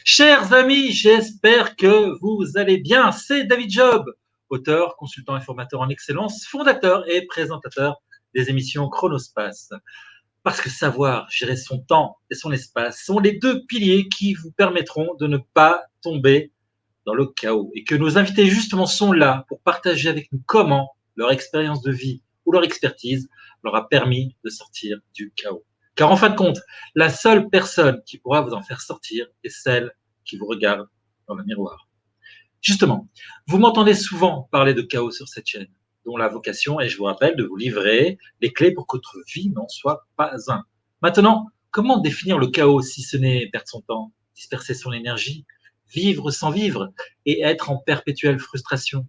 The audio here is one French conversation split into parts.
Chers amis, j'espère que vous allez bien. C'est David Job, auteur, consultant et formateur en excellence, fondateur et présentateur des émissions Chronospace. Parce que savoir gérer son temps et son espace sont les deux piliers qui vous permettront de ne pas tomber dans le chaos. Et que nos invités justement sont là pour partager avec nous comment leur expérience de vie ou leur expertise leur a permis de sortir du chaos. Car en fin de compte, la seule personne qui pourra vous en faire sortir est celle qui vous regarde dans le miroir. Justement, vous m'entendez souvent parler de chaos sur cette chaîne, dont la vocation est, je vous rappelle, de vous livrer les clés pour que votre vie n'en soit pas un. Maintenant, comment définir le chaos si ce n'est perdre son temps, disperser son énergie, vivre sans vivre et être en perpétuelle frustration?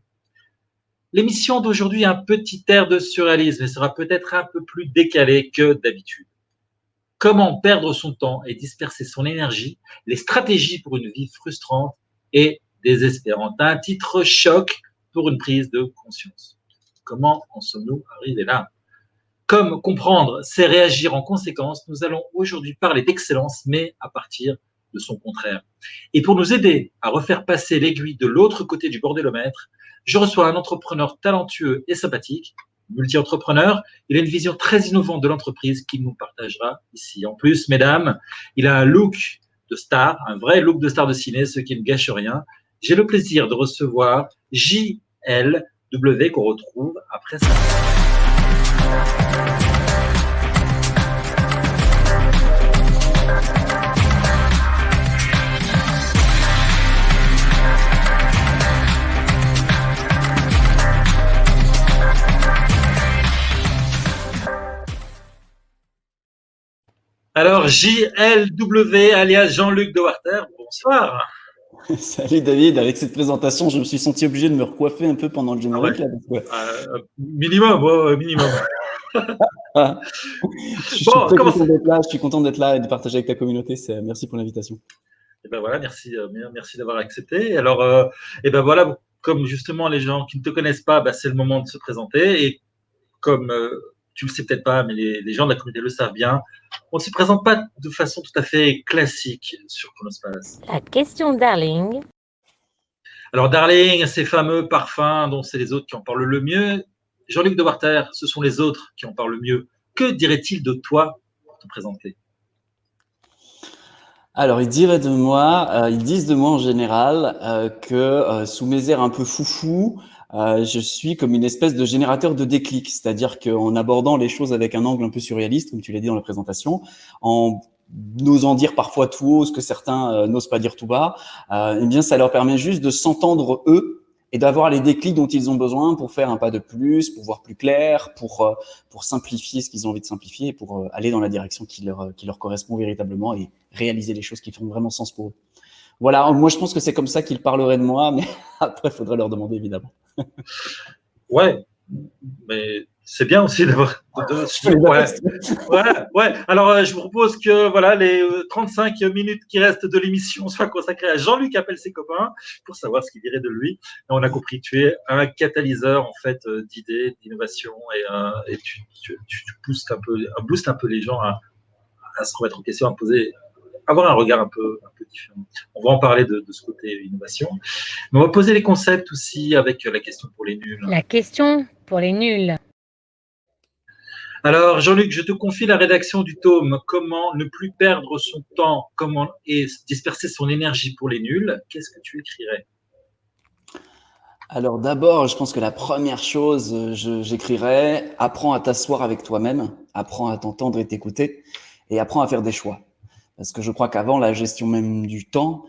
L'émission d'aujourd'hui a un petit air de surréalisme et sera peut-être un peu plus décalée que d'habitude. Comment perdre son temps et disperser son énergie, les stratégies pour une vie frustrante et désespérante. Un titre choc pour une prise de conscience. Comment en sommes-nous arrivés là? Comme comprendre, c'est réagir en conséquence. Nous allons aujourd'hui parler d'excellence, mais à partir de son contraire. Et pour nous aider à refaire passer l'aiguille de l'autre côté du bordélomètre, je reçois un entrepreneur talentueux et sympathique, multi-entrepreneur. Il a une vision très innovante de l'entreprise qu'il nous partagera ici. En plus, mesdames, il a un look de star, un vrai look de star de ciné, ce qui ne gâche rien. J'ai le plaisir de recevoir JLW qu'on retrouve après ça. Alors, JLW, alias Jean-Luc de Warter, bonsoir. Salut David, avec cette présentation, je me suis senti obligé de me recoiffer un peu pendant le générique. Ah ouais. Là, minimum, minimum. Je suis content d'être là et de partager avec ta communauté. Merci pour l'invitation. Et ben voilà, merci d'avoir accepté. Alors, et ben voilà, comme justement les gens qui ne te connaissent pas, c'est le moment de se présenter. Et comme tu le sais peut-être pas, mais les gens de la communauté le savent bien, on ne s'y présente pas de façon tout à fait classique sur Chronospace. La question Darling. Alors Darling, ces fameux parfums dont c'est les autres qui en parlent le mieux. Jean-Luc de Warter, ce sont les autres qui en parlent le mieux. Que dirait-il de toi pour te présenter? Alors, ils disent de moi en général que sous mes airs un peu foufou, je suis comme une espèce de générateur de déclic, c'est-à-dire qu'en abordant les choses avec un angle un peu surréaliste, comme tu l'as dit dans la présentation, en n'osant dire parfois tout haut ce que certains n'osent pas dire tout bas, eh bien, ça leur permet juste de s'entendre eux et d'avoir les déclics dont ils ont besoin pour faire un pas de plus, pour voir plus clair, pour simplifier ce qu'ils ont envie de simplifier et pour aller dans la direction qui leur correspond véritablement et réaliser les choses qui font vraiment sens pour eux. Voilà, moi je pense que c'est comme ça qu'ils parleraient de moi, mais après il faudrait leur demander évidemment. Ouais, mais c'est bien aussi d'avoir. Ouais. Alors, je vous propose que voilà, les 35 minutes qui restent de l'émission soient consacrées à Jean-Luc appelle ses copains pour savoir ce qu'il dirait de lui. Et on a compris que tu es un catalyseur en fait d'idées, d'innovation et tu boostes un peu les gens à se remettre en question, avoir un regard un peu différent. On va en parler de ce côté innovation. Mais on va poser les concepts aussi avec la question pour les nuls. La question pour les nuls. Alors, Jean-Luc, je te confie la rédaction du tome « Comment ne plus perdre son temps et disperser son énergie pour les nuls ». Qu'est-ce que tu écrirais? Alors d'abord, je pense que la première chose, j'écrirais « Apprends à t'asseoir avec toi-même, apprends à t'entendre et t'écouter et apprends à faire des choix ». Parce que je crois qu'avant, la gestion même du temps,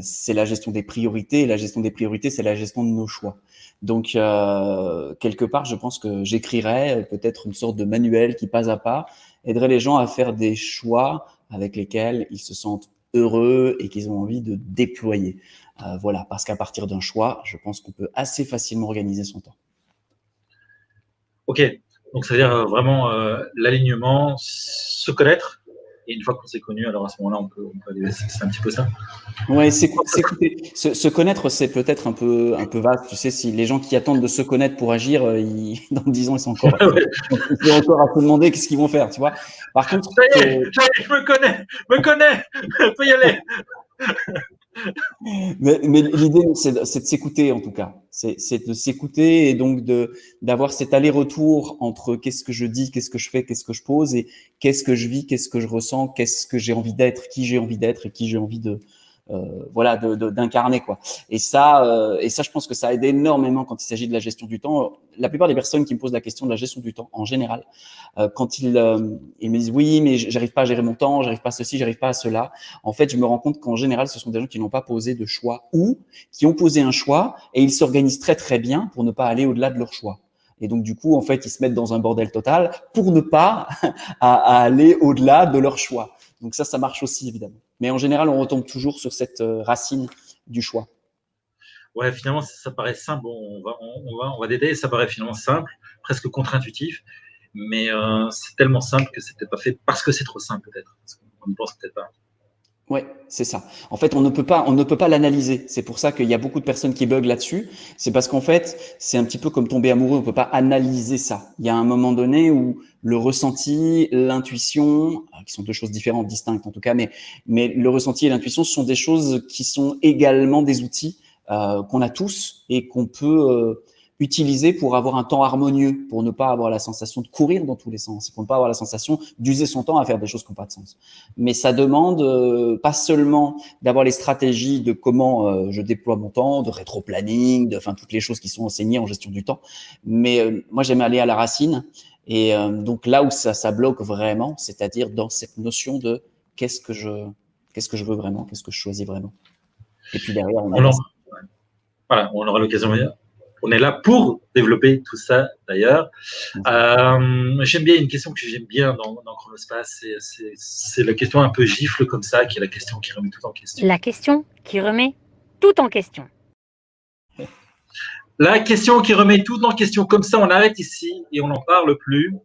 c'est la gestion des priorités. Et la gestion des priorités, c'est la gestion de nos choix. Donc, quelque part, je pense que j'écrirais peut-être une sorte de manuel qui, pas à pas, aiderait les gens à faire des choix avec lesquels ils se sentent heureux et qu'ils ont envie de déployer. Voilà, parce qu'à partir d'un choix, je pense qu'on peut assez facilement organiser son temps. Ok, donc ça veut dire vraiment l'alignement, se connaître. Et une fois qu'on s'est connu, alors à ce moment-là, on peut aller. C'est un petit peu ça. Ouais, se connaître, c'est peut-être un peu vaste. Tu sais, si les gens qui attendent de se connaître pour agir, dans 10 ans, ils sont encore, ils sont encore à se demander qu'est-ce qu'ils vont faire, tu vois. Par contre, ça y est, je me connais, peut y aller. Mais l'idée, c'est de s'écouter en tout cas. C'est de s'écouter et donc d'avoir cet aller-retour entre qu'est-ce que je dis, qu'est-ce que je fais, qu'est-ce que je pose et qu'est-ce que je vis, qu'est-ce que je ressens, qu'est-ce que j'ai envie d'être, qui j'ai envie d'être et qui j'ai envie voilà, d'incarner quoi. Et ça, je pense que ça aide énormément quand il s'agit de la gestion du temps. La plupart des personnes qui me posent la question de la gestion du temps, en général, quand ils me disent oui, mais j'arrive pas à gérer mon temps, j'arrive pas à ceci, j'arrive pas à cela. En fait, je me rends compte qu'en général, ce sont des gens qui n'ont pas posé de choix ou qui ont posé un choix et ils s'organisent très très bien pour ne pas aller au-delà de leur choix. Et donc, du coup, en fait, ils se mettent dans un bordel total pour ne pas à aller au-delà de leur choix. Donc ça marche aussi, évidemment. Mais en général, on retombe toujours sur cette racine du choix. Ouais, finalement, ça paraît simple. Bon, on va détailler. Ça paraît finalement simple, presque contre-intuitif. Mais c'est tellement simple que c'était pas fait parce que c'est trop simple, peut-être. On n'y pense peut-être pas. Ouais, c'est ça. En fait, on ne peut pas l'analyser. C'est pour ça qu'il y a beaucoup de personnes qui bug là-dessus. C'est parce qu'en fait, c'est un petit peu comme tomber amoureux. On peut pas analyser ça. Il y a un moment donné où le ressenti, l'intuition, qui sont deux choses différentes, distinctes en tout cas, mais le ressenti et l'intuition ce sont des choses qui sont également des outils qu'on a tous et qu'on peut utiliser pour avoir un temps harmonieux, pour ne pas avoir la sensation de courir dans tous les sens, pour ne pas avoir la sensation d'user son temps à faire des choses qui n'ont pas de sens. Mais ça demande pas seulement d'avoir les stratégies de comment je déploie mon temps, de rétro-planning, enfin toutes les choses qui sont enseignées en gestion du temps. Mais moi, j'aime aller à la racine. Et donc là où ça bloque vraiment, c'est-à-dire dans cette notion de qu'est-ce que je veux vraiment, qu'est-ce que je choisis vraiment. Et puis derrière, on avance. Voilà, on aura l'occasion. On est là pour développer tout ça, d'ailleurs. J'aime bien une question que j'aime bien dans Chronospace, c'est la question un peu gifle comme ça, qui est la question qui remet tout en question. La question qui remet tout en question. La question qui remet tout en question, comme ça, on arrête ici et on n'en parle plus.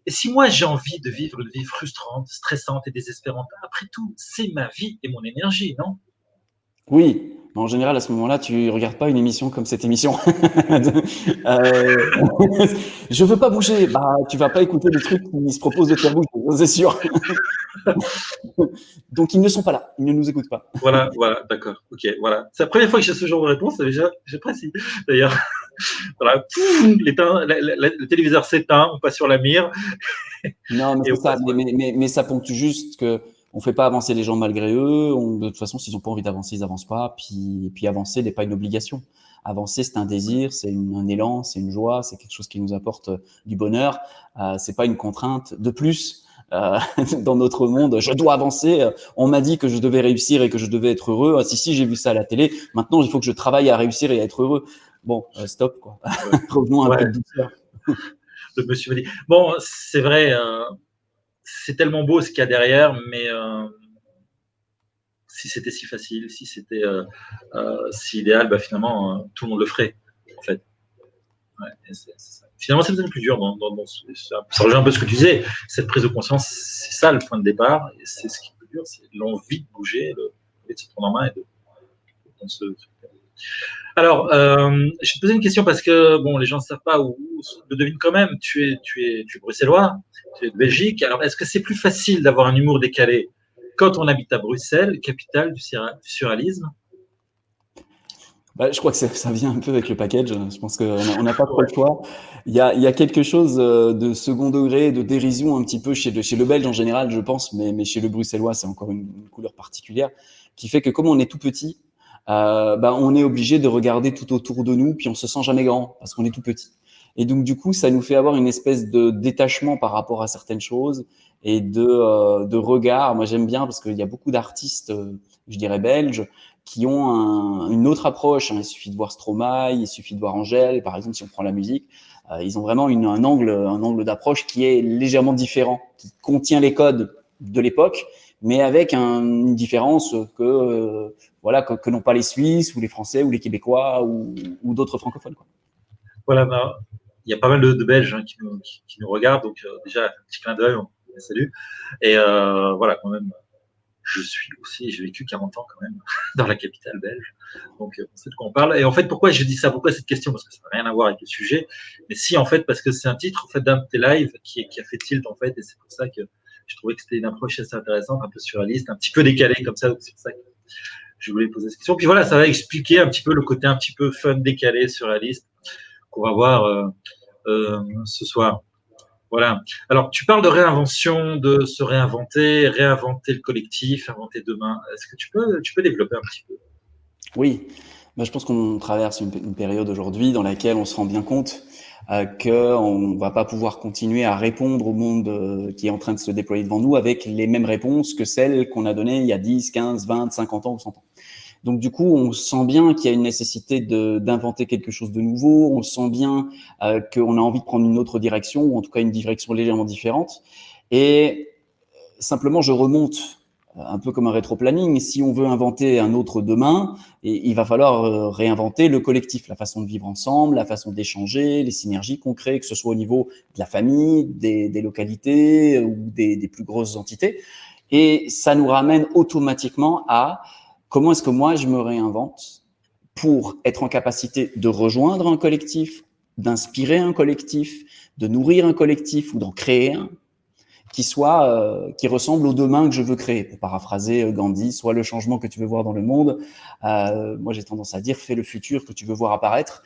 Et si moi j'ai envie de vivre une vie frustrante, stressante et désespérante, après tout, c'est ma vie et mon énergie, non? Oui, mais en général, à ce moment-là, tu regardes pas une émission comme cette émission. Je veux pas bouger. Bah, tu vas pas écouter des trucs qui se proposent de te faire bouger, c'est sûr. Donc, ils ne sont pas là. Ils ne nous écoutent pas. Voilà, d'accord. Ok, voilà. C'est la première fois que j'ai ce genre de réponse. Déjà, j'apprécie. D'ailleurs, voilà, le téléviseur s'éteint, on passe sur la mire. Non, mais Et c'est ça. Mais ça ponctue juste que on fait pas avancer les gens malgré eux. De toute façon, s'ils ont pas envie d'avancer, ils avancent pas. Puis avancer n'est pas une obligation. Avancer, c'est un désir, c'est un élan, c'est une joie, c'est quelque chose qui nous apporte du bonheur. C'est pas une contrainte. De plus, dans notre monde, je dois avancer. On m'a dit que je devais réussir et que je devais être heureux. Ah, si, j'ai vu ça à la télé. Maintenant, il faut que je travaille à réussir et à être heureux. Bon, stop, quoi. Revenons à un peu de douceur. Le monsieur me dit, bon, c'est vrai, c'est tellement beau ce qu'il y a derrière, mais si c'était si facile, si c'était si idéal, bah, finalement, tout le monde le ferait, en fait. Ouais, ça. Finalement, c'est peut-être plus dur. Ça rejoint un peu ce que tu disais. Cette prise de conscience, c'est ça le point de départ. Et c'est ce qui est plus dur, c'est l'envie de bouger, l'envie de se prendre en main et de se. Alors, je vais te poser une question parce que bon, les gens ne savent pas ou le devinent quand même. Tu es bruxellois, tu es de Belgique. Alors, est-ce que c'est plus facile d'avoir un humour décalé quand on habite à Bruxelles, capitale du surréalisme? Bah, je crois que ça vient un peu avec le package. Je pense qu'on n'a pas trop le choix. Il y a quelque chose de second degré, de dérision un petit peu chez le Belge en général, je pense, mais chez le Bruxellois, c'est encore une couleur particulière, qui fait que comme on est tout petit, bah, on est obligé de regarder tout autour de nous, puis on se sent jamais grand parce qu'on est tout petit. Et donc du coup, ça nous fait avoir une espèce de détachement par rapport à certaines choses et de regard. Moi, j'aime bien parce qu'il y a beaucoup d'artistes, je dirais belges, qui ont une autre approche. Il suffit de voir Stromae, il suffit de voir Angèle, par exemple, si on prend la musique. Ils ont vraiment un angle d'approche qui est légèrement différent, qui contient les codes de l'époque, mais avec une différence voilà, que n'ont pas les Suisses ou les Français ou les Québécois ou d'autres francophones, quoi. Voilà, bah, il y a pas mal de Belges qui nous regardent, donc déjà un petit clin d'œil, on les salue. Et voilà, quand même, j'ai vécu 40 ans quand même dans la capitale belge, donc on sait de quoi on parle. Et en fait, pourquoi je dis ça? Pourquoi cette question? Parce que ça n'a rien à voir avec le sujet, mais si, en fait, parce que c'est un titre en fait, d'un de tes lives qui a fait tilt, en fait, et c'est pour ça que je trouvais que c'était une approche assez intéressante, un peu surréaliste, un petit peu décalée comme ça, donc c'est pour ça que je voulais poser cette question. Puis voilà, ça va expliquer un petit peu le côté un petit peu fun, décalé, surréaliste qu'on va voir ce soir. Voilà. Alors, tu parles de réinvention, de se réinventer, réinventer le collectif, inventer demain. Est-ce que tu peux développer un petit peu? Oui, je pense qu'on traverse une période aujourd'hui dans laquelle on se rend bien compte qu'on ne va pas pouvoir continuer à répondre au monde qui est en train de se déployer devant nous avec les mêmes réponses que celles qu'on a données il y a 10, 15, 20, 50 ans ou 100 ans. Donc du coup, on sent bien qu'il y a une nécessité d'inventer quelque chose de nouveau, on sent bien qu'on a envie de prendre une autre direction, ou en tout cas une direction légèrement différente. Et simplement, je remonte un peu comme un rétro-planning. Si on veut inventer un autre demain, il va falloir réinventer le collectif, la façon de vivre ensemble, la façon d'échanger, les synergies qu'on crée, que ce soit au niveau de la famille, des localités ou des plus grosses entités. Et ça nous ramène automatiquement à comment est-ce que moi je me réinvente pour être en capacité de rejoindre un collectif, d'inspirer un collectif, de nourrir un collectif ou d'en créer un qui ressemble au demain que je veux créer. Pour paraphraser Gandhi, soit le changement que tu veux voir dans le monde. Moi, j'ai tendance à dire, fais le futur que tu veux voir apparaître.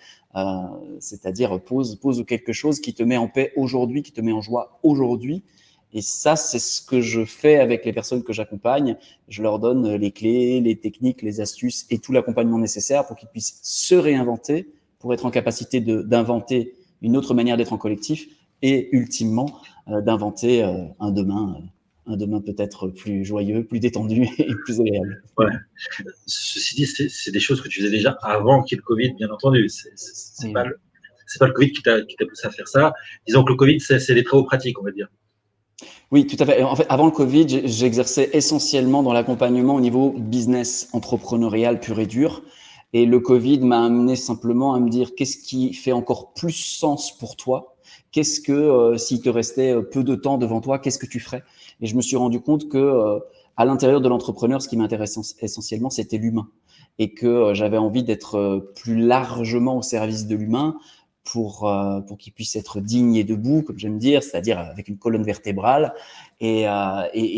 C'est-à-dire, pose quelque chose qui te met en paix aujourd'hui, qui te met en joie aujourd'hui. Et ça, c'est ce que je fais avec les personnes que j'accompagne. Je leur donne les clés, les techniques, les astuces et tout l'accompagnement nécessaire pour qu'ils puissent se réinventer, pour être en capacité d'inventer une autre manière d'être en collectif et ultimement d'inventer un demain peut-être plus joyeux, plus détendu et plus agréable. Ouais. Ceci dit, c'est des choses que tu faisais déjà avant qu'il y ait le Covid, bien entendu. C'est pas le Covid qui t'a poussé à faire ça. Disons que le Covid, c'est des travaux pratiques, on va dire. Oui, tout à fait. En fait, avant le Covid, j'exerçais essentiellement dans l'accompagnement au niveau business, entrepreneurial pur et dur. Et le Covid m'a amené simplement à me dire qu'est-ce qui fait encore plus sens pour toi? Qu'est-ce que, s'il te restait peu de temps devant toi, qu'est-ce que tu ferais? Et je me suis rendu compte que à l'intérieur de l'entrepreneur, ce qui m'intéressait essentiellement, c'était l'humain. Et que j'avais envie d'être plus largement au service de l'humain pour qu'il puisse être digne et debout, comme j'aime dire, c'est-à-dire avec une colonne vertébrale. Et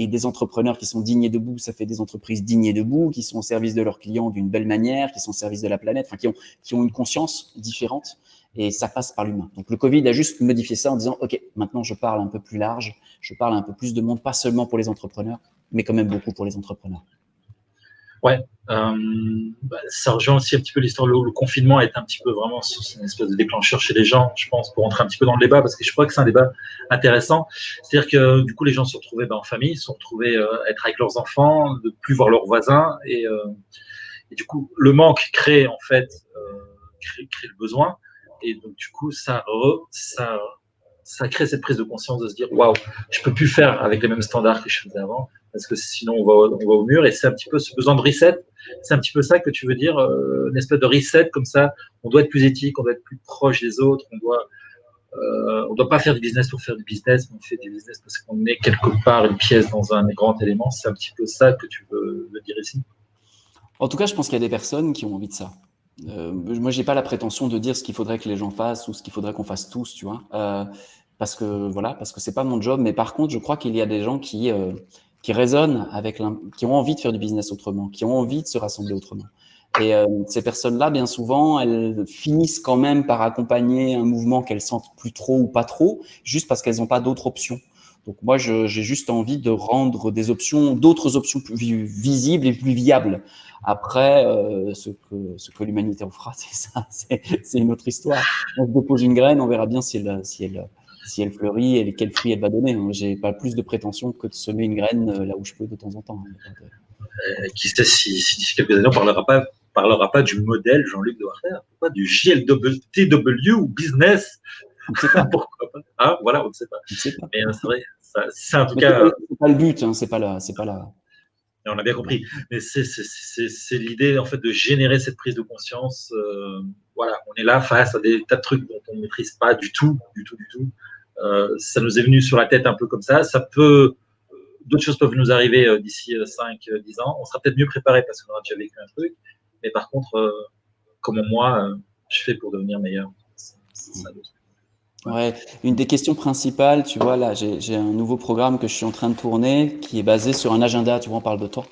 des entrepreneurs qui sont dignes et debout, ça fait des entreprises dignes et debout, qui sont au service de leurs clients d'une belle manière, qui sont au service de la planète, enfin qui ont une conscience différente. Et ça passe par l'humain. Donc le Covid a juste modifié ça en disant, OK, maintenant je parle un peu plus large, je parle un peu plus de monde, pas seulement pour les entrepreneurs, mais quand même beaucoup pour les entrepreneurs. Ouais, ça rejoint aussi un petit peu l'histoire. Le confinement est un petit peu vraiment une espèce de déclencheur chez les gens, je pense, pour entrer un petit peu dans le débat, parce que je crois que c'est un débat intéressant. C'est-à-dire que du coup, les gens se retrouvaient en famille, se retrouvaient être avec leurs enfants, de plus voir leurs voisins, et du coup, le manque crée en fait crée le besoin, et donc du coup, ça crée cette prise de conscience de se dire waouh, je peux plus faire avec les mêmes standards que je faisais avant, parce que sinon on va au mur. Et c'est un petit peu ce besoin de reset, c'est un petit peu ça que tu veux dire, une espèce de reset comme ça. On doit être plus éthique, on doit être plus proche des autres, on doit pas faire du business pour faire du business, mais on fait du business parce qu'on est quelque part une pièce dans un grand élément. C'est un petit peu ça que tu veux dire ici. En tout cas, je pense qu'il y a des personnes qui ont envie de ça. Moi, j'ai pas la prétention de dire ce qu'il faudrait que les gens fassent ou ce qu'il faudrait qu'on fasse tous, tu vois, parce que c'est pas mon job. Mais par contre, je crois qu'il y a des gens qui résonnent qui ont envie de faire du business autrement, qui ont envie de se rassembler autrement. Et ces personnes-là, bien souvent, elles finissent quand même par accompagner un mouvement qu'elles sentent plus trop ou pas trop, juste parce qu'elles n'ont pas d'autres options. Donc moi, j'ai juste envie de rendre d'autres options plus visibles et plus viables. Après, ce que l'humanité en fera, c'est ça, c'est une autre histoire. On se dépose une graine, on verra bien si elle fleurit et quel fruit elle va donner. J'ai pas plus de prétention que de semer une graine là où je peux de temps en temps. Qui sait si d'ici quelques années on parlera pas du modèle Jean-Luc Dewarter, pas du JLTW ou business. On ne sait pas. Pourquoi pas, hein, voilà, on ne sait pas. On ne sait pas. Mais c'est vrai, c'est en tout cas. C'est pas le but, hein, c'est pas là. On a bien compris. Mais c'est l'idée en fait de générer cette prise de conscience. Voilà, on est là face à des tas de trucs dont on ne maîtrise pas du tout. Ça nous est venu sur la tête un peu comme ça. D'autres choses peuvent nous arriver d'ici 5-10 ans. On sera peut-être mieux préparé parce qu'on aura déjà vécu un truc. Mais par contre, comment moi, je fais pour devenir meilleur. C'est ça. Ouais, une des questions principales, tu vois, là, j'ai un nouveau programme que je suis en train de tourner qui est basé sur un agenda, tu vois, on parle de temps.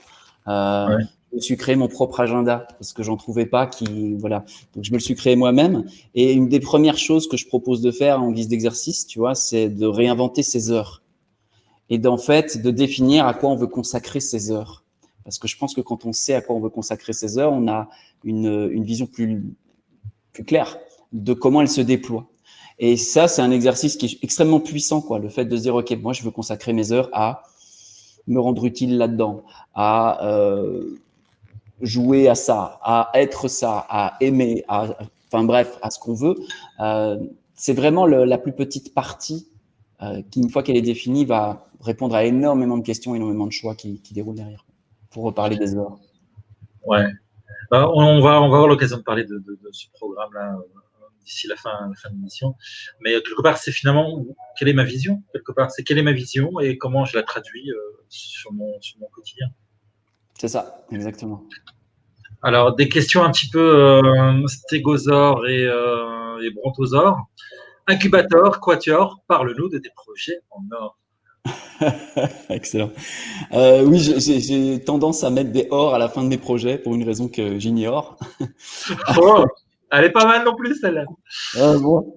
Ouais. Je me suis créé mon propre agenda parce que j'en trouvais pas voilà. Donc, je me le suis créé moi-même. Et une des premières choses que je propose de faire en guise d'exercice, tu vois, c'est de réinventer ses heures et d'en fait, de définir à quoi on veut consacrer ses heures. Parce que je pense que quand on sait à quoi on veut consacrer ses heures, on a une vision plus claire de comment elles se déploient. Et ça, c'est un exercice qui est extrêmement puissant, quoi. Le fait de se dire, OK, moi, je veux consacrer mes heures à me rendre utile là-dedans, à jouer à ça, à être ça, à aimer, enfin bref, à ce qu'on veut. C'est vraiment la plus petite partie qui, une fois qu'elle est définie, va répondre à énormément de questions, énormément de choix qui déroulent derrière. Pour reparler des heures. Ouais. On va avoir l'occasion de parler de ce programme-là d'ici la fin de l'émission. Mais quelque part, c'est finalement quelle est ma vision. Quelque part, c'est quelle est ma vision et comment je la traduis sur mon quotidien. C'est ça, exactement. Alors, des questions un petit peu stégosaures et brontosaures. Incubateur, quatuor, parle-nous de tes projets en or. Excellent. Oui, j'ai tendance à mettre des or à la fin de mes projets pour une raison que j'ignore. Oh, elle est pas mal non plus, celle-là. Bon,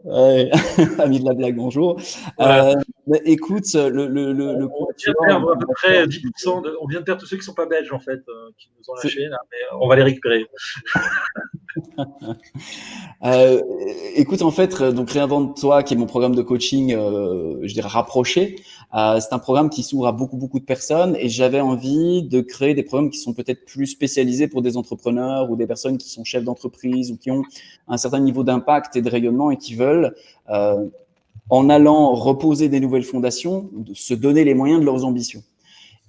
ami de la blague, bonjour. Voilà. Mais écoute, le On vient de quatuor, perdre à peu près 10%. On vient de perdre tous ceux qui ne sont pas belges, en fait, qui nous ont lâchés, là, mais on va les récupérer. Écoute, en fait, donc Réinvente-toi, qui est mon programme de coaching, je dirais rapproché, c'est un programme qui s'ouvre à beaucoup de personnes et j'avais envie de créer des programmes qui sont peut-être plus spécialisés pour des entrepreneurs ou des personnes qui sont chefs d'entreprise ou qui ont un certain niveau d'impact et de rayonnement et qui veulent, en allant reposer des nouvelles fondations, de se donner les moyens de leurs ambitions.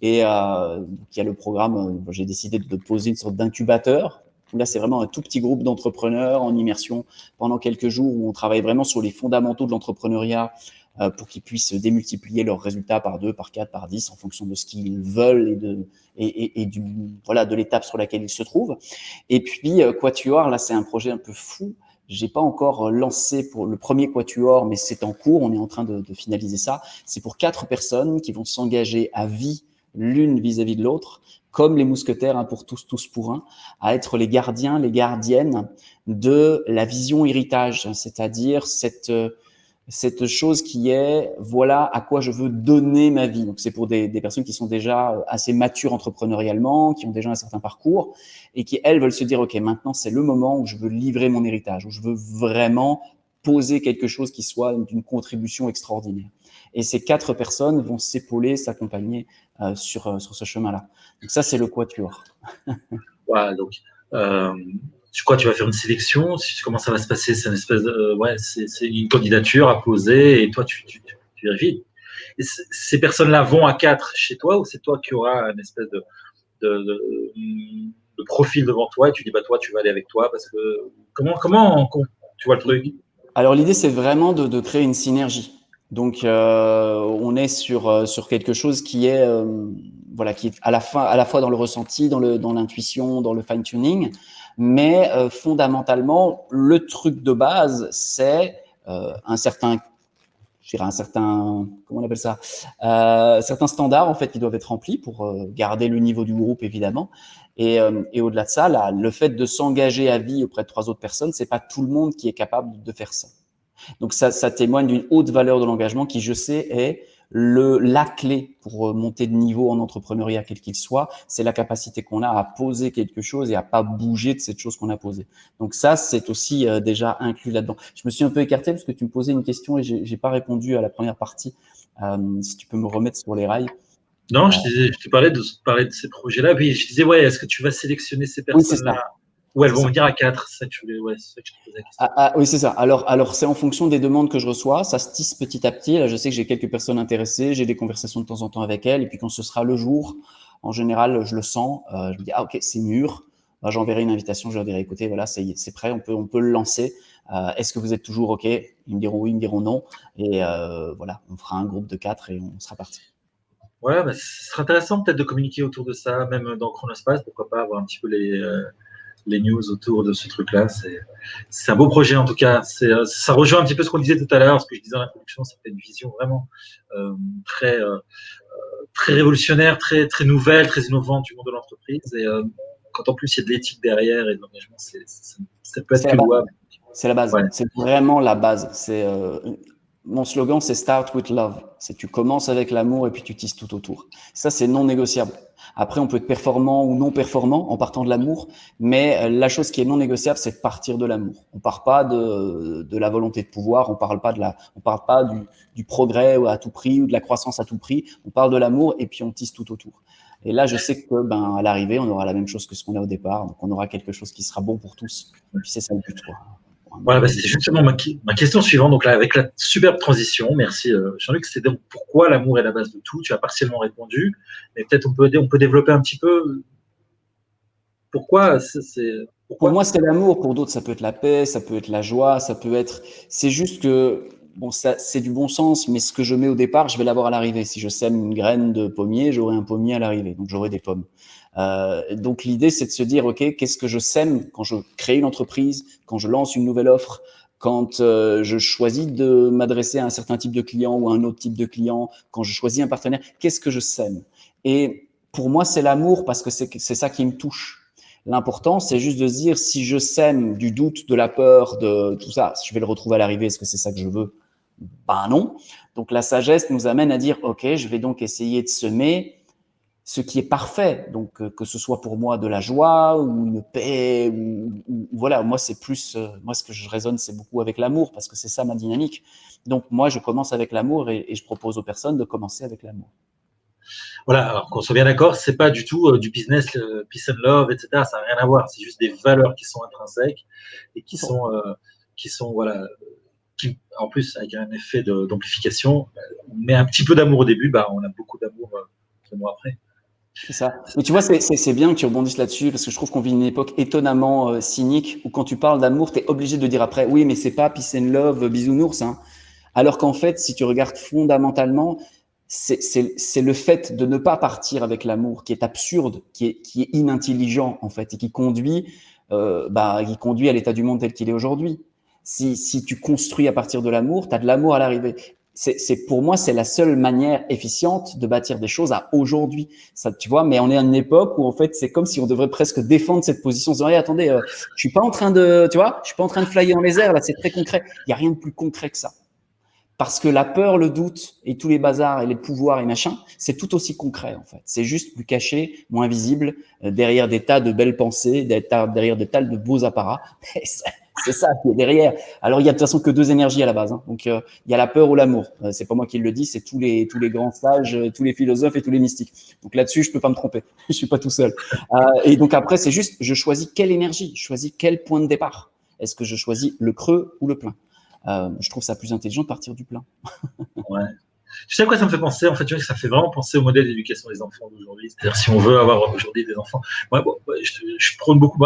Et donc, il y a le programme, j'ai décidé de poser une sorte d'incubateur. Là, c'est vraiment un tout petit groupe d'entrepreneurs en immersion pendant quelques jours où on travaille vraiment sur les fondamentaux de l'entrepreneuriat pour qu'ils puissent démultiplier leurs résultats par 2, par 4, par 10 en fonction de ce qu'ils veulent et de l'étape sur laquelle ils se trouvent. Et puis, Quatuor, là, c'est un projet un peu fou. J'ai pas encore lancé pour le premier Quatuor, mais c'est en cours. On est en train de finaliser ça. C'est pour 4 personnes qui vont s'engager à vie l'une vis-à-vis de l'autre, comme les mousquetaires, pour tous, tous pour un, à être les gardiens, les gardiennes de la vision héritage, c'est-à-dire cette chose qui est, voilà à quoi je veux donner ma vie. Donc, c'est pour des personnes qui sont déjà assez matures entrepreneurialement, qui ont déjà un certain parcours et qui, elles, veulent se dire, OK, maintenant, c'est le moment où je veux livrer mon héritage, où je veux vraiment poser quelque chose qui soit d'une contribution extraordinaire. Et ces 4 personnes vont s'épauler, s'accompagner sur ce chemin-là. Donc ça, c'est le quatuor. Voilà, donc, je crois que tu vas faire une sélection. Comment ça va se passer? C'est une espèce de, c'est une candidature à poser et toi, tu vérifies. Et ces personnes-là vont à 4 chez toi ou c'est toi qui auras une espèce de profil devant toi et tu dis, bah, toi, tu vas aller avec toi parce que comment tu vois le truc? Alors, l'idée, c'est vraiment de créer une synergie. Donc, on est sur quelque chose qui est, qui est à la fois dans le ressenti, dans l'intuition, dans le fine-tuning, mais fondamentalement, le truc de base, c'est un certain comment on appelle ça, certains standards en fait qui doivent être remplis pour garder le niveau du groupe évidemment. Et au-delà de ça, le fait de s'engager à vie auprès de 3 autres personnes, c'est pas tout le monde qui est capable de faire ça. Donc ça témoigne d'une haute valeur de l'engagement qui, je sais, est la clé pour monter de niveau en entrepreneuriat quel qu'il soit. C'est la capacité qu'on a à poser quelque chose et à pas bouger de cette chose qu'on a posée. Donc ça, c'est aussi déjà inclus là-dedans. Je me suis un peu écarté parce que tu me posais une question et j'ai pas répondu à la première partie. Si tu peux me remettre sur les rails. Non, je te parlais de ces projets-là. Oui, je disais, ouais, est-ce que tu vas sélectionner ces Oui, c'est ça. personnes-là? Ou elles vont venir à 4? C'est ça que je te posais la question. Oui, c'est ça. Alors c'est en fonction des demandes que je reçois. Ça se tisse petit à petit. Là, je sais que j'ai quelques personnes intéressées. J'ai des conversations de temps en temps avec elles. Et puis quand ce sera le jour, en général, je le sens. Je me dis, OK, c'est mûr. J'enverrai une invitation. Je leur dirai, écoutez, voilà, c'est prêt. On peut le lancer. Est-ce que vous êtes toujours OK? Ils me diront oui, ils me diront non. Et voilà, on fera un groupe de 4 et on sera parti. Ouais, bah, ce serait intéressant peut-être de communiquer autour de ça, même dans Chronospace, pourquoi pas avoir un petit peu les news autour de ce truc-là. C'est un beau projet en tout cas. Ça rejoint un petit peu ce qu'on disait tout à l'heure, ce que je disais en introduction, c'était une vision vraiment très, très révolutionnaire, très, très nouvelle, très innovante du monde de l'entreprise. Et quand en plus il y a de l'éthique derrière et de l'engagement, ça peut être C'est que la base. louable. C'est la base. Ouais. C'est vraiment la base. Mon slogan, c'est Start with Love. C'est tu commences avec l'amour et puis tu tisses tout autour. Ça, c'est non négociable. Après, on peut être performant ou non performant en partant de l'amour, mais la chose qui est non négociable, c'est de partir de l'amour. On part pas de la volonté de pouvoir, on parle pas du progrès à tout prix ou de la croissance à tout prix. On parle de l'amour et puis on tisse tout autour. Et là, je sais que, à l'arrivée, on aura la même chose que ce qu'on a au départ. Donc, on aura quelque chose qui sera bon pour tous. Et puis, c'est ça le but, quoi. Voilà, bah, c'est justement ma question suivante. Donc là, avec la superbe transition, merci Jean-Luc, c'est donc pourquoi l'amour est la base de tout. Tu as partiellement répondu, mais peut-être on peut développer un petit peu pourquoi. Pour moi, c'est l'amour. Pour d'autres, ça peut être la paix, ça peut être la joie, ça peut être. C'est juste que bon, ça, c'est du bon sens, mais ce que je mets au départ, je vais l'avoir à l'arrivée. Si je sème une graine de pommier, j'aurai un pommier à l'arrivée, donc j'aurai des pommes. Donc l'idée, c'est de se dire, ok, qu'est-ce que je sème quand je crée une entreprise, quand je lance une nouvelle offre, quand je choisis de m'adresser à un certain type de client ou à un autre type de client, quand je choisis un partenaire, qu'est-ce que je sème? Et pour moi, c'est l'amour parce que c'est ça qui me touche. L'important, c'est juste de se dire, si je sème du doute, de la peur, de tout ça, je vais le retrouver à l'arrivée, est-ce que c'est ça que je veux? Ben non. Donc la sagesse nous amène à dire, ok, je vais donc essayer de semer ce qui est parfait. Donc que ce soit pour moi de la joie ou une paix, ou voilà, moi c'est plus, moi ce que je raisonne, c'est beaucoup avec l'amour parce que c'est ça ma dynamique. Donc moi je commence avec l'amour et je propose aux personnes de commencer avec l'amour. Voilà, alors qu'on soit bien d'accord, c'est pas du tout du business, peace and love, etc. Ça n'a rien à voir. C'est juste des valeurs qui sont intrinsèques et qui sont voilà, qui, en plus avec un effet d'amplification. On met un petit peu d'amour au début, on a beaucoup d'amour 3 mois après. C'est ça. Mais tu vois, c'est bien que tu rebondisses là-dessus parce que je trouve qu'on vit une époque étonnamment cynique où quand tu parles d'amour, tu es obligé de dire après, oui, mais c'est pas peace and love, bisounours, hein. Alors qu'en fait, si tu regardes fondamentalement, c'est le fait de ne pas partir avec l'amour qui est absurde, qui est inintelligent en fait et qui conduit à l'état du monde tel qu'il est aujourd'hui. Si tu construis à partir de l'amour, tu as de l'amour à l'arrivée. Pour moi, c'est la seule manière efficiente de bâtir des choses à aujourd'hui. Ça, tu vois, mais on est à une époque où en fait, c'est comme si on devrait presque défendre cette position. Se dire, hey, attendez, je suis pas en train de, tu vois, je suis pas en train de flyer dans les airs là. C'est très concret. Il y a rien de plus concret que ça. Parce que la peur, le doute et tous les bazars et les pouvoirs et machin, c'est tout aussi concret en fait. C'est juste plus caché, moins visible, derrière des tas de belles pensées, derrière des tas de beaux apparats. C'est ça qui est derrière. Alors il y a de toute façon que 2 énergies à la base, hein. Donc il y a la peur ou l'amour. C'est pas moi qui le dis, c'est tous les grands sages, tous les philosophes et tous les mystiques. Donc là-dessus, je peux pas me tromper. Je suis pas tout seul. Et donc après, c'est juste, je choisis quelle énergie, je choisis quel point de départ. Est-ce que je choisis le creux ou le plein? Je trouve ça plus intelligent de partir du plein. Ouais. Tu sais à quoi ça me fait penser? En fait, tu vois, ça fait vraiment penser au modèle d'éducation des enfants d'aujourd'hui. C'est-à-dire, si on veut avoir aujourd'hui des enfants, je prône beaucoup.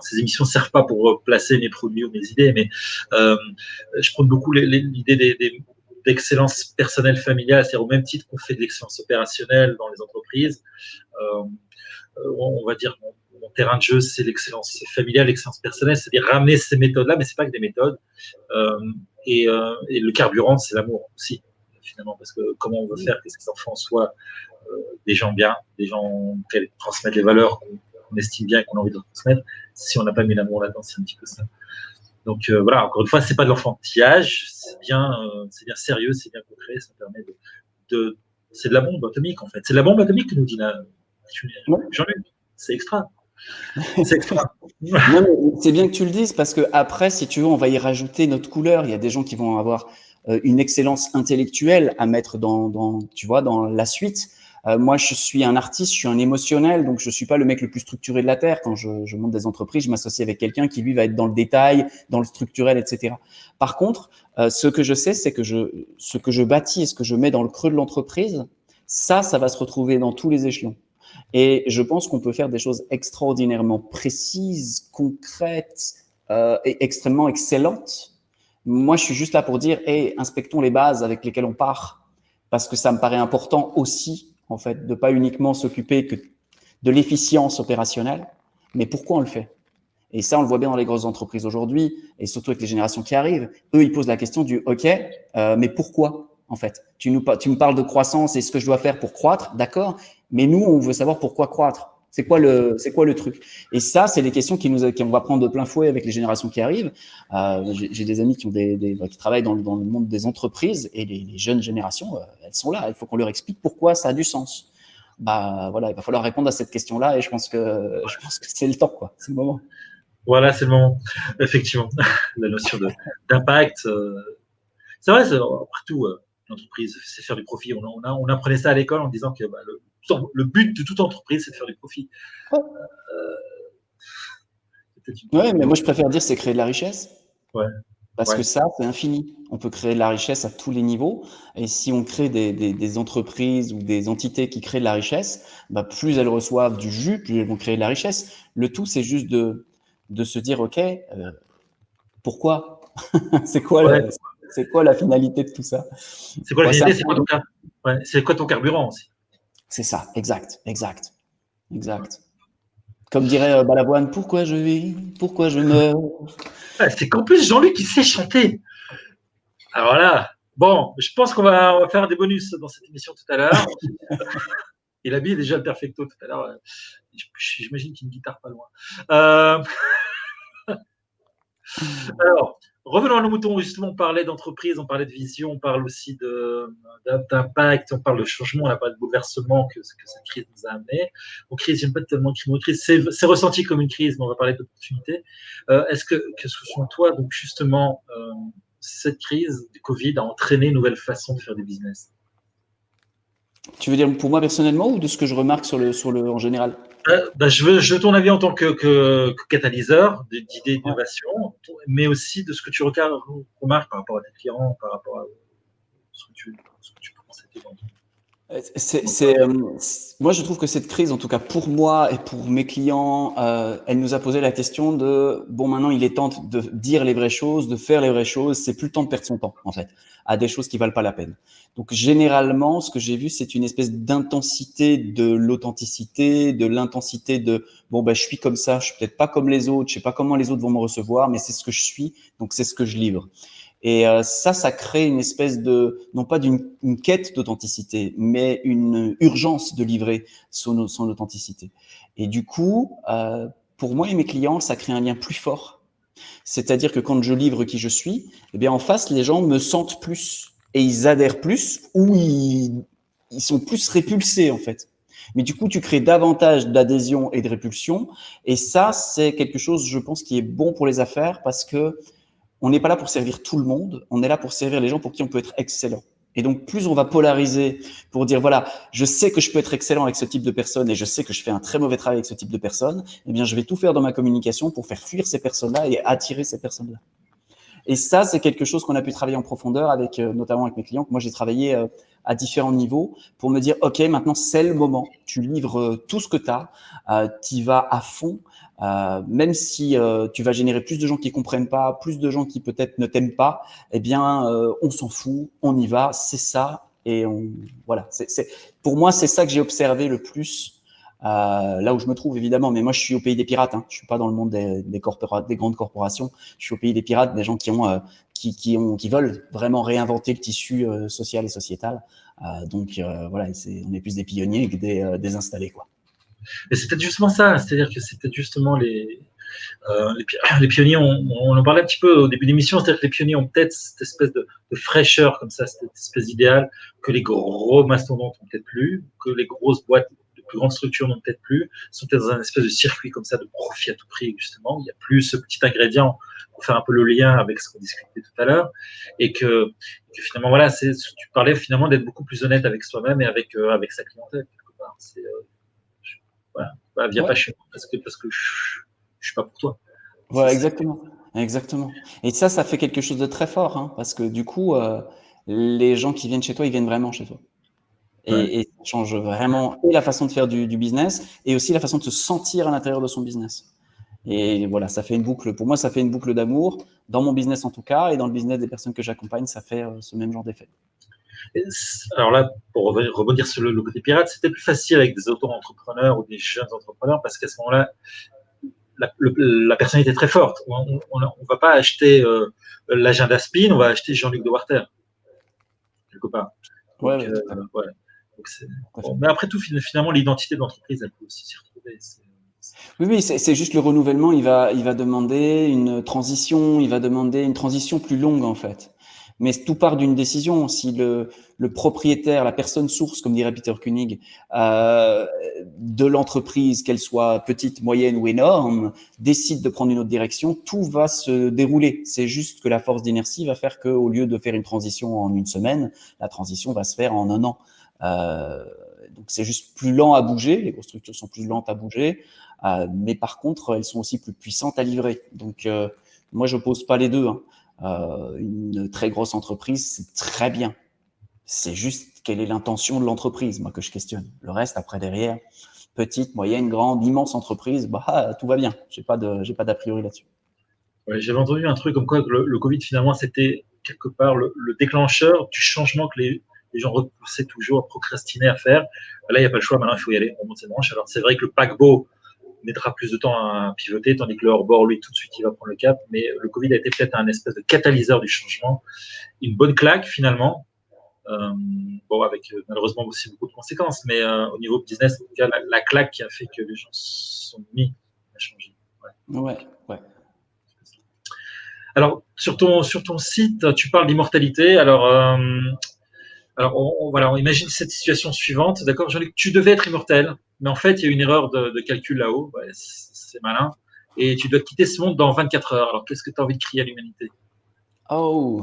Ces émissions ne servent pas pour placer mes produits ou mes idées, mais je prône beaucoup l'idée d'excellence personnelle familiale, c'est-à-dire au même titre qu'on fait de l'excellence opérationnelle dans les entreprises. On va dire mon terrain de jeu, c'est l'excellence familiale, l'excellence personnelle, c'est-à-dire ramener ces méthodes-là, mais c'est pas que des méthodes. Et le carburant, c'est l'amour aussi, finalement, parce que comment on veut faire que ces enfants soient des gens bien, des gens qui transmettent les valeurs qu'on estime bien et qu'on a envie de transmettre. Si on n'a pas mis l'amour là-dedans, c'est un petit peu ça. Donc voilà, encore une fois, c'est pas de l'enfantillage, c'est bien sérieux, c'est bien concret, ça permet c'est de la bombe atomique en fait. C'est de la bombe atomique que nous dit là. Jean-Luc, c'est extra. C'est extra. Non, mais c'est bien que tu le dises parce que après, si tu veux, on va y rajouter notre couleur. Il y a des gens qui vont avoir une excellence intellectuelle à mettre tu vois, dans la suite. Moi, je suis un artiste, je suis un émotionnel, donc je suis pas le mec le plus structuré de la terre. Quand je monte des entreprises, je m'associe avec quelqu'un qui lui va être dans le détail, dans le structurel, etc. Par contre, ce que je sais, c'est que ce que je bâtis et ce que je mets dans le creux de l'entreprise, ça va se retrouver dans tous les échelons. Et je pense qu'on peut faire des choses extraordinairement précises, concrètes et extrêmement excellentes. Moi, je suis juste là pour dire, hey, inspectons les bases avec lesquelles on part, parce que ça me paraît important aussi, en fait, de pas uniquement s'occuper que de l'efficience opérationnelle, mais pourquoi on le fait. Et ça, on le voit bien dans les grosses entreprises aujourd'hui, et surtout avec les générations qui arrivent. Eux, ils posent la question du, OK, mais pourquoi, en fait? Tu me parles de croissance et ce que je dois faire pour croître, d'accord, mais nous, on veut savoir pourquoi croître. C'est quoi le truc? Et ça, c'est les questions qu'on va prendre de plein fouet avec les générations qui arrivent. J'ai des amis qui travaillent dans le monde des entreprises et les jeunes générations, elles sont là. Il faut qu'on leur explique pourquoi ça a du sens. Bah voilà, il va falloir répondre à cette question-là et je pense que c'est le temps, quoi. C'est le moment. Voilà, c'est le moment. Effectivement, la notion d'impact. C'est vrai, après tout, l'entreprise, c'est faire du profit. On apprenait ça à l'école en disant que le but de toute entreprise, c'est de faire du profit. Ouais, mais moi je préfère dire c'est créer de la richesse. Ouais. Parce que ça, c'est infini. On peut créer de la richesse à tous les niveaux. Et si on crée des entreprises ou des entités qui créent de la richesse, bah, plus elles reçoivent du jus, plus elles vont créer de la richesse. Le tout, c'est juste de se dire, OK, pourquoi? C'est quoi, la finalité de tout ça? C'est quoi la finalité? C'est quoi ton c'est quoi ton carburant aussi? C'est ça, exact. Comme dirait Balavoine, pourquoi je vis, pourquoi je meurs? C'est qu'en plus, Jean-Luc, il sait chanter. Alors là, bon, je pense qu'on va faire des bonus dans cette émission tout à l'heure. Il a mis déjà le perfecto tout à l'heure. J'imagine qu'il y a une guitare pas loin. Alors, revenons à nos moutons. Justement, on parlait d'entreprise, on parlait de vision, on parle aussi d'impact, on parle de changement, on a parlé de bouleversement que cette crise nous a amené. Bon, crise, j'aime pas tellement le mot crise, c'est ressenti comme une crise, mais on va parler d'opportunité. Est-ce que selon toi, donc justement, cette crise du Covid a entraîné une nouvelle façon de faire des business? Tu veux dire pour moi personnellement ou de ce que je remarque en général? Je veux ton avis en tant que catalyseur d'idées d'innovation, mais aussi de ce que tu remarques par rapport à tes clients, par rapport à ce que tu penses être dans Moi, je trouve que cette crise, en tout cas pour moi et pour mes clients, elle nous a posé la question de bon, maintenant il est temps de dire les vraies choses, de faire les vraies choses. C'est plus le temps de perdre son temps en fait à des choses qui valent pas la peine. Donc généralement, ce que j'ai vu, c'est une espèce d'intensité de l'authenticité, de l'intensité de bon je suis comme ça, je suis peut-être pas comme les autres, je sais pas comment les autres vont me recevoir, mais c'est ce que je suis, donc c'est ce que je livre. Et ça crée une espèce non pas une quête d'authenticité, mais une urgence de livrer son authenticité. Et du coup, pour moi et mes clients, ça crée un lien plus fort. C'est-à-dire que quand je livre qui je suis, eh bien en face, les gens me sentent plus et ils adhèrent plus ou ils sont plus répulsés en fait. Mais du coup, tu crées davantage d'adhésion et de répulsion. Et ça, c'est quelque chose, je pense, qui est bon pour les affaires parce que on n'est pas là pour servir tout le monde, on est là pour servir les gens pour qui on peut être excellent. Et donc, plus on va polariser pour dire, voilà, je sais que je peux être excellent avec ce type de personne et je sais que je fais un très mauvais travail avec ce type de personne, eh bien, je vais tout faire dans ma communication pour faire fuir ces personnes-là et attirer ces personnes-là. Et ça, c'est quelque chose qu'on a pu travailler en profondeur avec, notamment avec mes clients. Moi, j'ai travaillé à différents niveaux pour me dire, OK, maintenant, c'est le moment. Tu livres tout ce que tu as, tu y vas à fond. Même si tu vas générer plus de gens qui comprennent pas, plus de gens qui peut-être ne t'aiment pas, eh bien, on s'en fout, on y va, c'est ça. Et voilà. Pour moi, c'est ça que j'ai observé le plus. Là où je me trouve évidemment, mais moi je suis au pays des pirates. Je suis pas dans le monde des grandes corporations. Je suis au pays des pirates, des gens qui veulent vraiment réinventer le tissu social et sociétal. Donc voilà, on est plus des pionniers que des installés, quoi. Et c'est peut-être justement ça, c'est-à-dire que c'est peut-être justement les pionniers, on en parlait un petit peu au début de l'émission, c'est-à-dire que les pionniers ont peut-être cette espèce de fraîcheur comme ça, cette espèce d'idéal que les gros mastodontes n'ont peut-être plus, que les grosses boîtes de plus grandes structures n'ont peut-être plus, sont peut-être dans un espèce de circuit comme ça de profit à tout prix, justement. Il n'y a plus ce petit ingrédient pour faire un peu le lien avec ce qu'on discutait tout à l'heure, et que finalement, voilà, tu parlais finalement d'être beaucoup plus honnête avec soi-même et avec sa clientèle, quelque part. Voilà, viens pas chez moi parce que je suis pas pour toi. Voilà, exactement. Et ça fait quelque chose de très fort, parce que du coup, les gens qui viennent chez toi, ils viennent vraiment chez toi. Et ça change vraiment et la façon de faire du business et aussi la façon de se sentir à l'intérieur de son business. Et voilà, ça fait une boucle. Pour moi, ça fait une boucle d'amour dans mon business en tout cas et dans le business des personnes que j'accompagne, ça fait ce même genre d'effet. Alors là, pour rebondir sur le côté pirate, c'était plus facile avec des auto-entrepreneurs ou des jeunes entrepreneurs parce qu'à ce moment-là, la personne était très forte. On ne va pas acheter l'agenda Spin, on va acheter Jean-Luc Dewarter, quelque part. Donc, Ouais. Donc bon, mais après tout, finalement, l'identité de l'entreprise, elle peut aussi s'y retrouver. retrouver. Oui, c'est juste le renouvellement. Il va demander une transition. Il va demander une transition plus longue en fait. Mais tout part d'une décision. Si le propriétaire, la personne source, comme dirait Peter Koenig, de l'entreprise, qu'elle soit petite, moyenne ou énorme, décide de prendre une autre direction, tout va se dérouler. C'est juste que la force d'inertie va faire qu'au lieu de faire une transition en une semaine, la transition va se faire en un an. Donc c'est juste plus lent à bouger. Les grosses structures sont plus lentes à bouger, mais par contre, elles sont aussi plus puissantes à livrer. Donc moi, je n'oppose pas les deux. Hein. Une très grosse entreprise, c'est très bien. C'est juste quelle est l'intention de l'entreprise, moi, que je questionne. Le reste, après, derrière, petite, moyenne, grande, immense entreprise, bah, tout va bien. J'ai pas d'a priori là-dessus. Ouais, j'avais entendu un truc comme quoi que le Covid, finalement, c'était quelque part le déclencheur du changement que les gens repoussaient toujours, procrastinaient à faire. Là, il n'y a pas le choix, maintenant, il faut y aller, on monte ses manches. Alors, c'est vrai que le paquebot mettra plus de temps à pivoter, tandis que le hors-bord, lui, tout de suite, il va prendre le cap. Mais le Covid a été peut-être un espèce de catalyseur du changement. Une bonne claque, finalement. Bon, avec malheureusement aussi beaucoup de conséquences, mais au niveau business, en tout cas, la claque qui a fait que les gens se sont mis à changer. Ouais. Alors, sur ton site, tu parles d'immortalité. Alors, voilà, on imagine cette situation suivante. D'accord, Jean-Luc, tu devais être immortel, mais en fait, il y a une erreur de calcul là-haut. Ouais, c'est malin. Et tu dois quitter ce monde dans 24 heures. Alors, qu'est-ce que tu as envie de crier à l'humanité? Oh.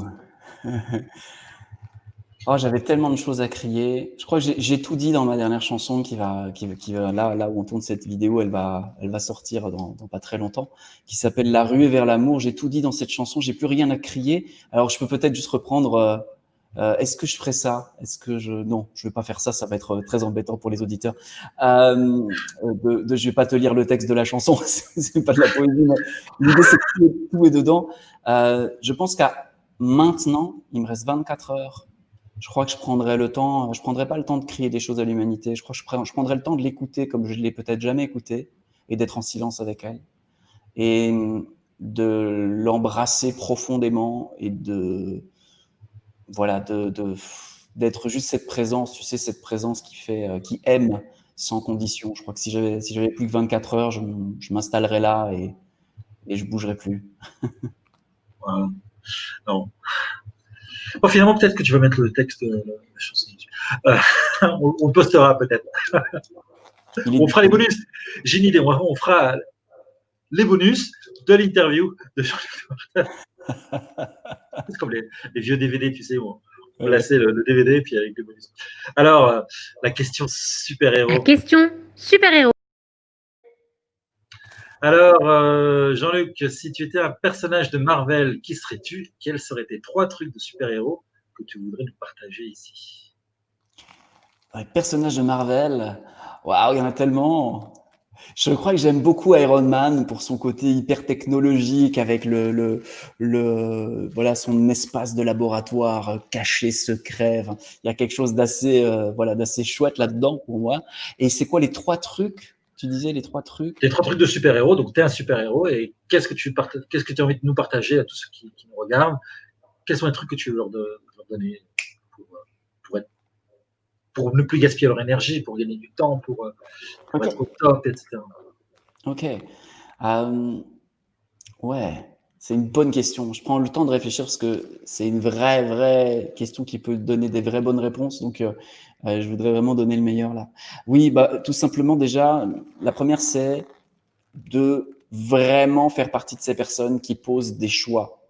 Oh, j'avais tellement de choses à crier. Je crois que j'ai tout dit dans ma dernière chanson qui va là où on tourne cette vidéo, elle va sortir dans pas très longtemps, qui s'appelle La ruée vers l'amour. J'ai tout dit dans cette chanson, j'ai plus rien à crier. Alors je peux peut-être juste reprendre. Est-ce que je ferais ça? Non, je vais pas faire ça. Ça va être très embêtant pour les auditeurs. Je vais pas te lire le texte de la chanson. C'est pas de la poésie, mais l'idée c'est que tout est dedans. Je pense qu'à maintenant, il me reste 24 heures. Je crois que je prendrais pas le temps de crier des choses à l'humanité. Je crois que je prendrais le temps de l'écouter comme je l'ai peut-être jamais écouté et d'être en silence avec elle et de l'embrasser profondément et d'être juste cette présence, tu sais, cette présence qui aime sans condition. Je crois que si j'avais plus que 24 heures, je m'installerais là et je bougerais plus. Voilà. Non. Bon, finalement, peut-être que tu vas mettre le texte de la chanson dessus. On le postera peut-être. On fera les bonus. J'ai une idée. On fera les bonus de l'interview de Jean-Luc Martel. C'est comme les vieux DVD, tu sais, où on plaçait le DVD et puis avec les bonus. Alors, la question super-héros. La question super-héros. Alors, Jean-Luc, si tu étais un personnage de Marvel, qui serais-tu? Quels seraient tes 3 trucs de super-héros que tu voudrais nous partager ici? Les personnages de Marvel, waouh, il y en a tellement. Je crois que j'aime beaucoup Iron Man pour son côté hyper technologique avec voilà, son espace de laboratoire caché, secret. Enfin, il y a quelque chose d'assez chouette là-dedans pour moi. Et c'est quoi les 3 trucs? Tu disais les 3 trucs? Les 3 trucs de super-héros. Donc, tu es un super-héros et qu'est-ce que tu as envie de nous partager à tous ceux qui nous regardent? Quels sont les trucs que tu veux leur donner pour ne plus gaspiller leur énergie, pour gagner du temps, pour être au top, etc. Ok. Ouais, c'est une bonne question. Je prends le temps de réfléchir parce que c'est une vraie question qui peut donner des vraies bonnes réponses. Donc, je voudrais vraiment donner le meilleur là. Oui, bah, tout simplement déjà, la première, c'est de vraiment faire partie de ces personnes qui posent des choix.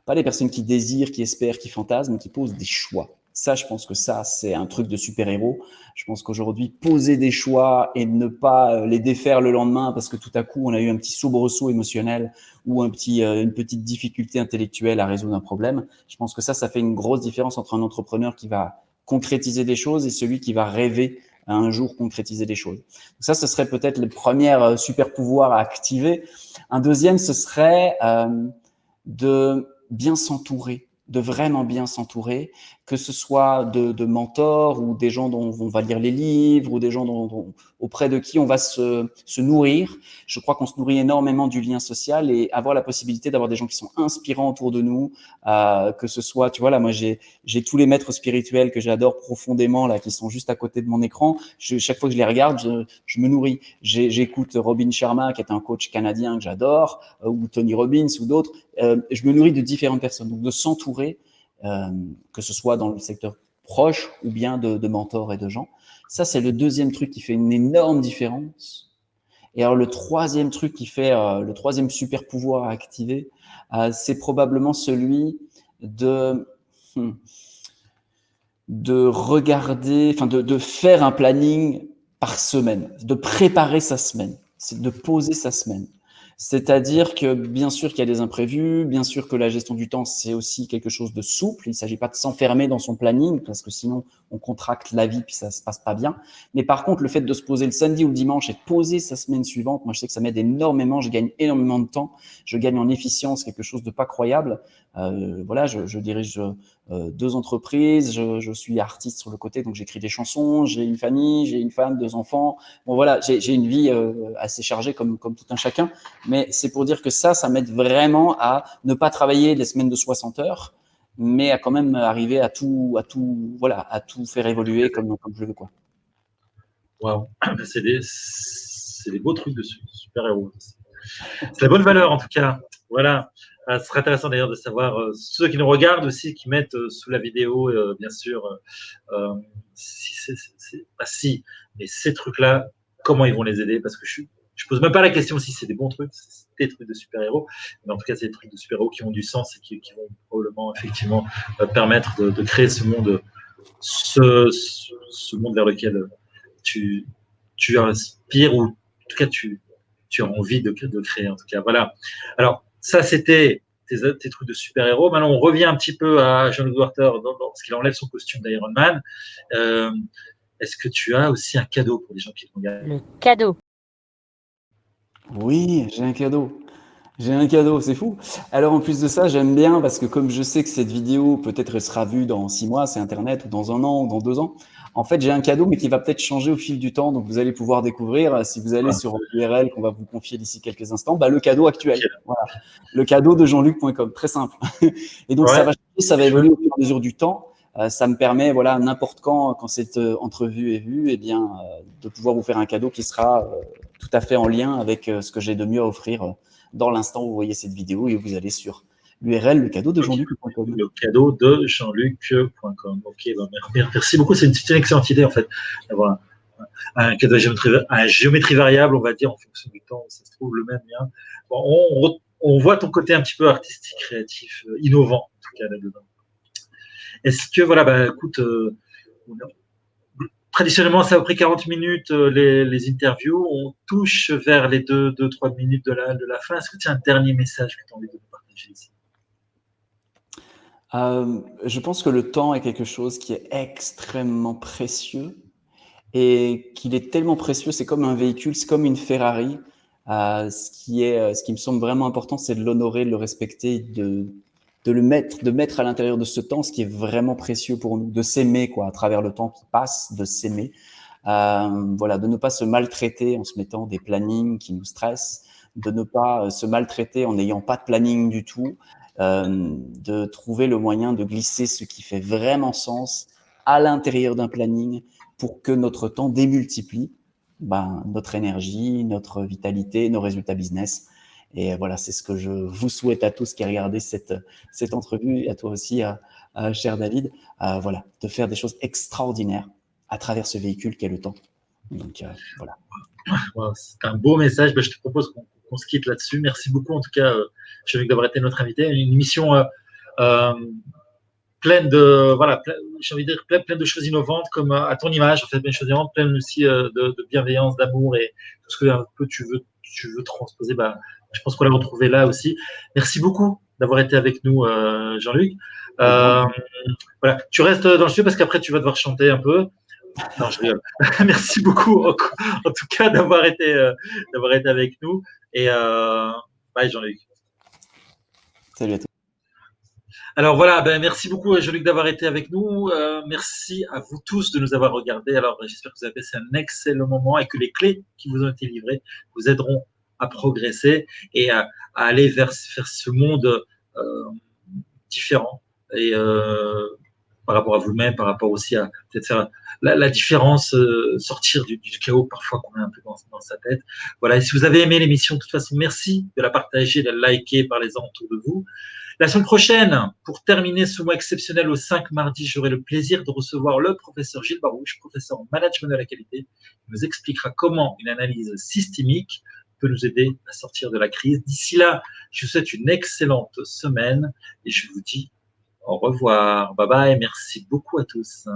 Pas les personnes qui désirent, qui espèrent, qui fantasment, mais qui posent des choix. Ça, je pense que ça, c'est un truc de super-héros. Je pense qu'aujourd'hui, poser des choix et ne pas les défaire le lendemain parce que tout à coup, on a eu un petit soubresaut émotionnel ou une petite difficulté intellectuelle à résoudre un problème. Je pense que ça fait une grosse différence entre un entrepreneur qui va concrétiser des choses et celui qui va rêver à un jour concrétiser des choses. Donc ça, ce serait peut-être le premier super pouvoir à activer. Un deuxième, ce serait de bien s'entourer, de vraiment bien s'entourer. que ce soit de mentors ou des gens dont on va lire les livres ou des gens auprès de qui on va se nourrir. Je crois qu'on se nourrit énormément du lien social et avoir la possibilité d'avoir des gens qui sont inspirants autour de nous, que ce soit, tu vois, là, moi, j'ai tous les maîtres spirituels que j'adore profondément, là, qui sont juste à côté de mon écran. Chaque fois que je les regarde, je me nourris. J'écoute Robin Sharma, qui est un coach canadien que j'adore, ou Tony Robbins ou d'autres. Je me nourris de différentes personnes. Donc, de s'entourer, que ce soit dans le secteur proche ou bien de mentors et de gens. Ça, c'est le deuxième truc qui fait une énorme différence. Et alors, le troisième truc qui fait, le troisième super pouvoir à activer, c'est probablement celui de regarder, enfin, de faire un planning par semaine, de préparer sa semaine, c'est de poser sa semaine. C'est-à-dire que bien sûr qu'il y a des imprévus, bien sûr que la gestion du temps, c'est aussi quelque chose de souple. Il ne s'agit pas de s'enfermer dans son planning parce que sinon, on contracte la vie puis ça se passe pas bien. Mais par contre, le fait de se poser le samedi ou le dimanche et de poser sa semaine suivante, moi, je sais que ça m'aide énormément. Je gagne énormément de temps. Je gagne en efficience, quelque chose de pas croyable. Voilà, je dirige 2 entreprises. Je suis artiste sur le côté, donc j'écris des chansons. J'ai une famille, j'ai une femme, 2 enfants. Bon, voilà, j'ai une vie assez chargée comme tout un chacun. Mais c'est pour dire que ça m'aide vraiment à ne pas travailler des semaines de 60 heures, mais à quand même arriver à tout faire évoluer comme je veux, quoi. Waouh, c'est des beaux trucs de super-héros. C'est la bonne valeur en tout cas. Voilà. Ce serait intéressant d'ailleurs de savoir ceux qui nous regardent aussi, qui mettent sous la vidéo, bien sûr, si, mais ces trucs-là, comment ils vont les aider? Parce que je pose même pas la question si c'est des bons trucs, c'est des trucs de super-héros, mais en tout cas, c'est des trucs de super-héros qui ont du sens et qui vont probablement effectivement permettre de créer ce monde, ce monde vers lequel tu inspires ou en tout cas tu as envie de créer. En tout cas, voilà. Alors, ça, c'était tes trucs de super-héros. Maintenant, on revient un petit peu à Jean-Luc Duarter parce qu'il enlève son costume d'Iron Man. Est-ce que tu as aussi un cadeau pour les gens qui te regardent? Le cadeau. Oui, j'ai un cadeau. J'ai un cadeau, c'est fou. Alors en plus de ça, j'aime bien parce que comme je sais que cette vidéo peut-être elle sera vue dans 6 mois, c'est Internet, ou dans 1 an, ou dans 2 ans. En fait, j'ai un cadeau, mais qui va peut-être changer au fil du temps. Donc vous allez pouvoir découvrir, si vous allez sur l'URL qu'on va vous confier d'ici quelques instants, le cadeau actuel. Voilà. Le cadeau de jeanluc.com, très simple. Et donc ça va changer, ça va évoluer au fur et à mesure du temps. Ça me permet, voilà, n'importe quand cette entrevue est vue, eh bien, de pouvoir vous faire un cadeau qui sera tout à fait en lien avec ce que j'ai de mieux à offrir dans l'instant où vous voyez cette vidéo et vous allez sur l'URL, le cadeau de jeanluc.com. Le cadeau de jeanluc.com. Ok, merci beaucoup. C'est une excellente idée en fait d'avoir un cadeau à géométrie variable, on va dire, en fonction du temps, ça se trouve le même lien. Bon, on voit ton côté un petit peu artistique, créatif, innovant, en tout cas là-dedans. Est-ce que, voilà, écoute, traditionnellement, ça a pris 40 minutes les interviews. On touche vers les 2-3 minutes de la fin. Est-ce que tu as un dernier message que tu as envie de nous partager ici? Je pense que le temps est quelque chose qui est extrêmement précieux et qu'il est tellement précieux, c'est comme un véhicule, c'est comme une Ferrari. Ce qui me semble vraiment important, c'est de l'honorer, de le respecter, de mettre à l'intérieur de ce temps ce qui est vraiment précieux pour nous, de s'aimer quoi, à travers le temps qui passe, de s'aimer. Voilà, de ne pas se maltraiter en se mettant des plannings qui nous stressent, de ne pas se maltraiter en n'ayant pas de planning du tout, de trouver le moyen de glisser ce qui fait vraiment sens à l'intérieur d'un planning pour que notre temps démultiplie notre énergie, notre vitalité, nos résultats business. Et voilà, c'est ce que je vous souhaite à tous qui regardez cette entrevue et à toi aussi, cher David, voilà, de faire des choses extraordinaires à travers ce véhicule qu'est le temps. Donc, voilà. Wow, c'est un beau message. Je te propose qu'on se quitte là-dessus. Merci beaucoup, en tout cas, Jean-Luc, d'avoir été notre invité. Une émission pleine de, voilà, j'ai envie de dire, pleine de choses innovantes, comme à ton image, en fait, plein de choses innovantes, pleine aussi de bienveillance, d'amour et tout ce que un peu tu veux transposer. Je pense qu'on l'a retrouvé là aussi. Merci beaucoup d'avoir été avec nous, Jean-Luc. Voilà, tu restes dans le studio parce qu'après tu vas devoir chanter un peu. Non, je rigole. Merci beaucoup, en tout cas, d'avoir été avec nous. Et bye, Jean-Luc. Salut à tous. Alors voilà, merci beaucoup Jean-Luc d'avoir été avec nous. Merci à vous tous de nous avoir regardés. Alors j'espère que vous avez passé un excellent moment et que les clés qui vous ont été livrées vous aideront à progresser et à aller vers ce monde différent et par rapport à vous-même, par rapport aussi à peut-être faire la différence, sortir du chaos parfois qu'on a un peu dans sa tête. Voilà, et si vous avez aimé l'émission, de toute façon, merci de la partager, de la liker, parlez-en autour de vous. La semaine prochaine, pour terminer ce mois exceptionnel au 5 mardi, j'aurai le plaisir de recevoir le professeur Gilles Barouche, professeur en management de la qualité, qui nous expliquera comment une analyse systémique peut nous aider à sortir de la crise. D'ici là, je vous souhaite une excellente semaine et je vous dis au revoir. Bye bye. Merci beaucoup à tous.